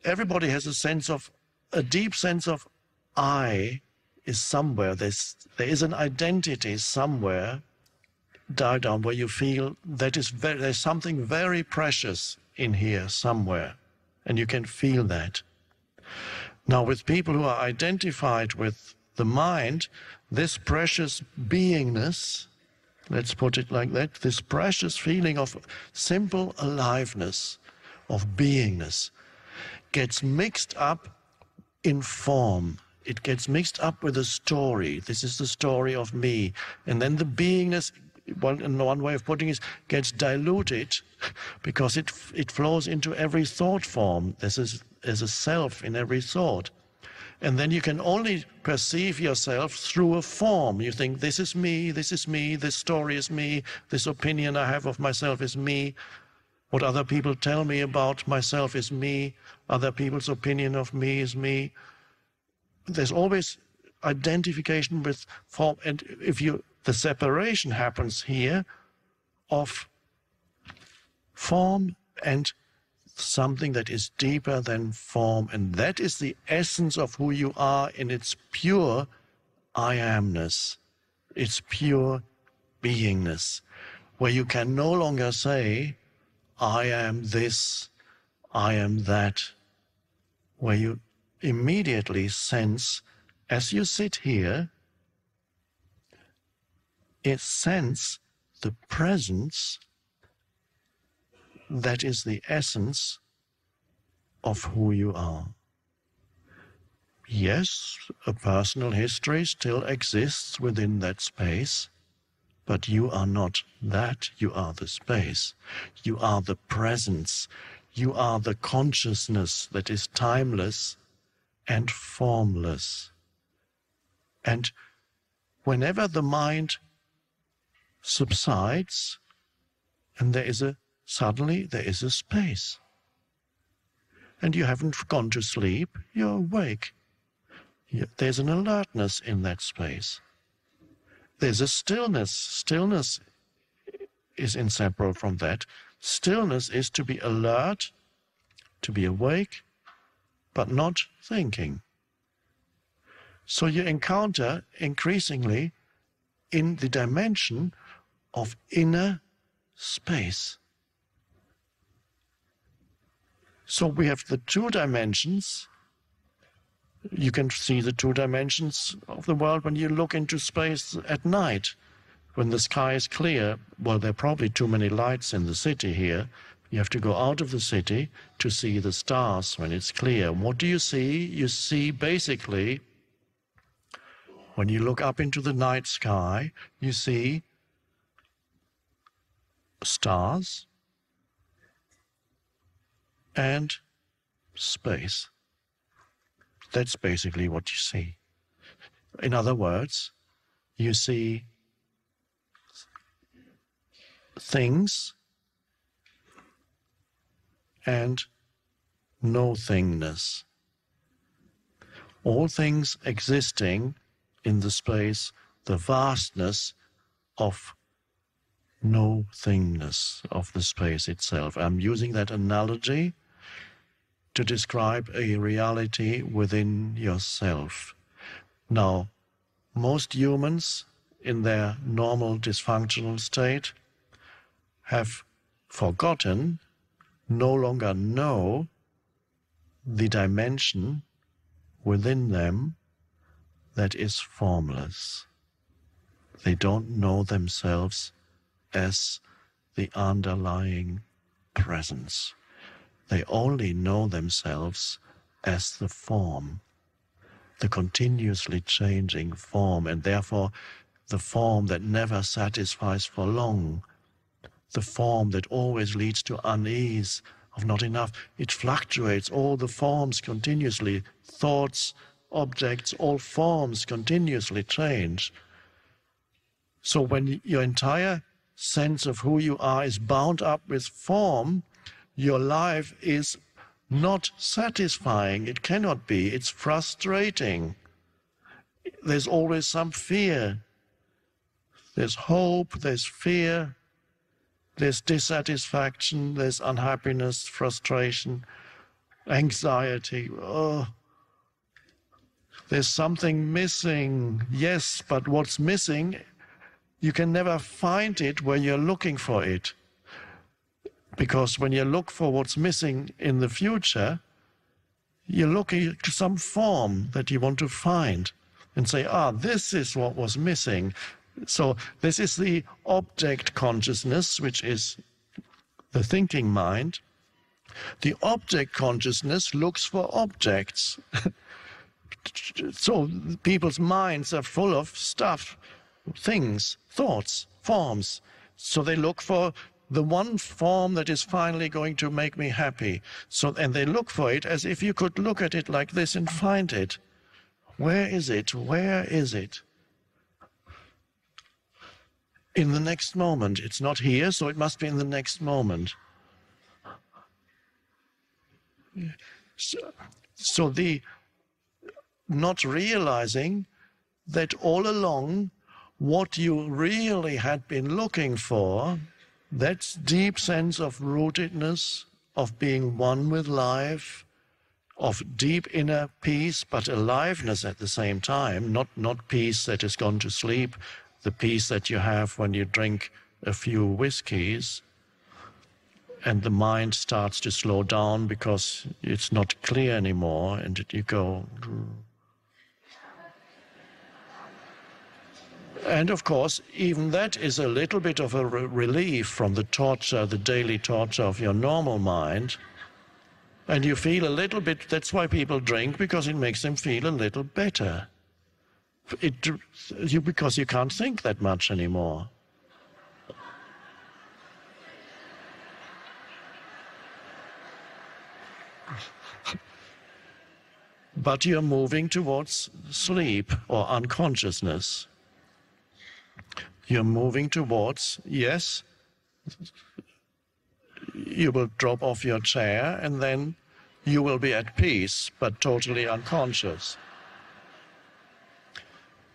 everybody has a deep sense of I is somewhere. There is an identity somewhere down where you feel there's something very precious in here somewhere, and you can feel that. Now, with people who are identified with the mind, this precious beingness, let's put it like that, this precious feeling of simple aliveness, of beingness, gets mixed up in form. It gets mixed up with a story. This is the story of me. And then the beingness, one way of putting it, gets diluted because it flows into every thought form. There's a self in every thought. And then you can only perceive yourself through a form. You think, this is me, this story is me, this opinion I have of myself is me, what other people tell me about myself is me, other people's opinion of me is me. There's always identification with form, and the separation happens here of form and something that is deeper than form, and that is the essence of who you are in its pure I amness, its pure beingness, where you can no longer say, I am this, I am that, where you immediately sense, as you sit here, sense the presence that is the essence of who you are. Yes, a personal history still exists within that space, but you are not that, you are the space. You are the presence. You are the consciousness that is timeless and formless. And whenever the mind subsides, and suddenly there is a space. And you haven't gone to sleep, you're awake. There's an alertness in that space. There's a stillness. Stillness is inseparable from that. Stillness is to be alert, to be awake, but not thinking. So you encounter increasingly in the dimension of inner space. So we have the two dimensions. You can see the two dimensions of the world when you look into space at night. When the sky is clear, well, there are probably too many lights in the city here. You have to go out of the city to see the stars when it's clear. What do you see? You see basically, when you look up into the night sky, you see stars and space. That's basically what you see. In other words, you see things and no thingness. All things existing in the space, the vastness of no thingness of the space itself. I'm using that analogy to describe a reality within yourself. Now, most humans in their normal dysfunctional state have forgotten, no longer know the dimension within them that is formless. They don't know themselves as the underlying presence. They only know themselves as the form, the continuously changing form, and therefore the form that never satisfies for long, the form that always leads to unease of not enough. It fluctuates, all the forms continuously, thoughts, objects, all forms continuously change. So when your entire sense of who you are is bound up with form, your life is not satisfying. It cannot be. It's frustrating. There's always some fear. There's hope, there's fear, there's dissatisfaction, there's unhappiness, frustration. anxiety. Oh, there's something missing. Yes, but what's missing, you can never find it where you're looking for it. Because when you look for what's missing in the future, you're looking to some form that you want to find and say, this is what was missing. So this is the object consciousness, which is the thinking mind. The object consciousness looks for objects. So people's minds are full of stuff, things, thoughts, forms. So they look for the one form that is finally going to make me happy. And they look for it as if you could look at it like this and find it. Where is it? Where is it? In the next moment. It's not here, so it must be in the next moment. So the not realizing that all along what you really had been looking for, that deep sense of rootedness, of being one with life, of deep inner peace, but aliveness at the same time, not peace that has gone to sleep, the peace that you have when you drink a few whiskeys, and the mind starts to slow down because it's not clear anymore, and you go. And of course, even that is a little bit of a relief from the torture, the daily torture of your normal mind. And you feel a little bit, that's why people drink, because it makes them feel a little better. Because you can't think that much anymore. But you're moving towards sleep or unconsciousness. You're moving towards, yes, you will drop off your chair and then you will be at peace, but totally unconscious.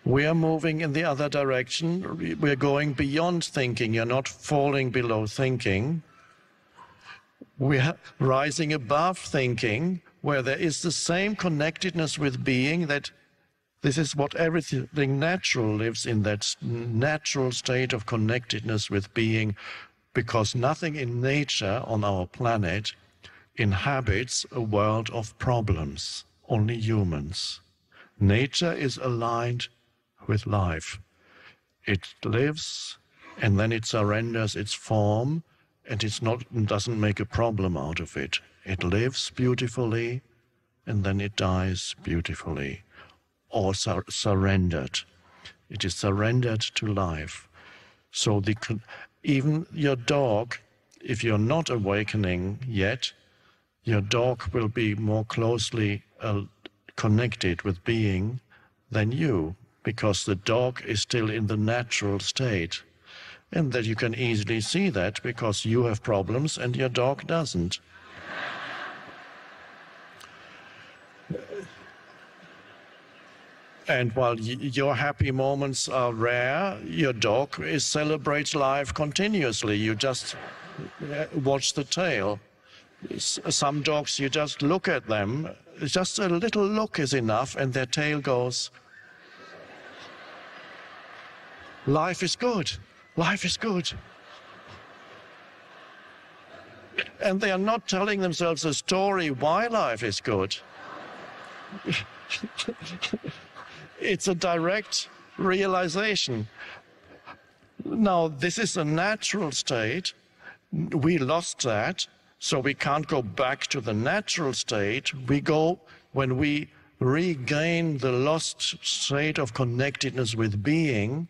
We are moving in the other direction. We're going beyond thinking. You're not falling below thinking. We are rising above thinking, where there is the same connectedness with being, that this is what everything natural lives in, that natural state of connectedness with being, because nothing in nature on our planet inhabits a world of problems, only humans. Nature is aligned with life. It lives and then it surrenders its form, and it doesn't make a problem out of it. It lives beautifully and then it dies beautifully, or surrendered. It is surrendered to life. So even your dog, if you're not awakening yet, your dog will be more closely connected with being than you, because the dog is still in the natural state. And that you can easily see that, because you have problems and your dog doesn't. And while your happy moments are rare, your dog celebrates life continuously. You just watch the tail. Some dogs, you just look at them, just a little look is enough, and their tail goes, life is good, life is good. And they are not telling themselves a story why life is good. It's a direct realization. Now, this is a natural state. We lost that, so we can't go back to the natural state. We go, when we regain the lost state of connectedness with being,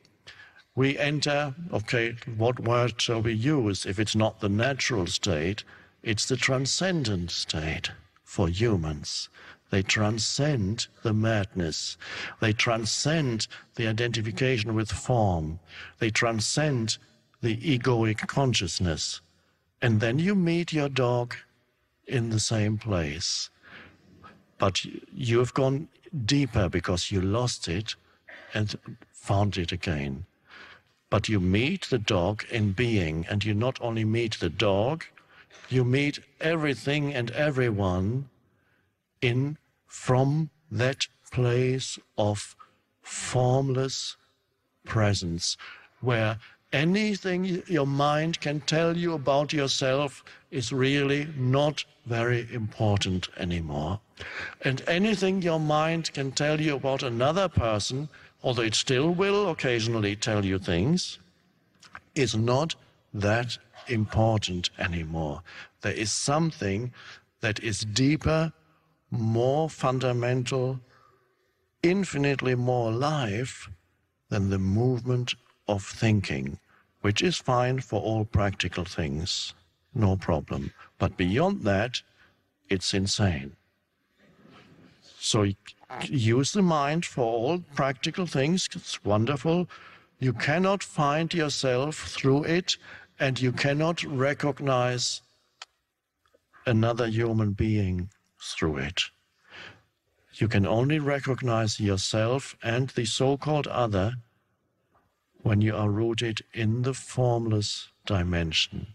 we enter, okay, what word shall we use? If it's not the natural state, it's the transcendent state for humans. They transcend the madness. They transcend the identification with form. They transcend the egoic consciousness. And then you meet your dog in the same place. But you have gone deeper because you lost it and found it again. But you meet the dog in being, and you not only meet the dog, you meet everything and everyone from that place of formless presence, where anything your mind can tell you about yourself is really not very important anymore. And anything your mind can tell you about another person, although it still will occasionally tell you things, is not that important anymore. There is something that is deeper, more fundamental, infinitely more alive than the movement of thinking, which is fine for all practical things, no problem. But beyond that, it's insane. So use the mind for all practical things, it's wonderful. You cannot find yourself through it, and you cannot recognize another human being through it. You can only recognize yourself and the so-called other when you are rooted in the formless dimension.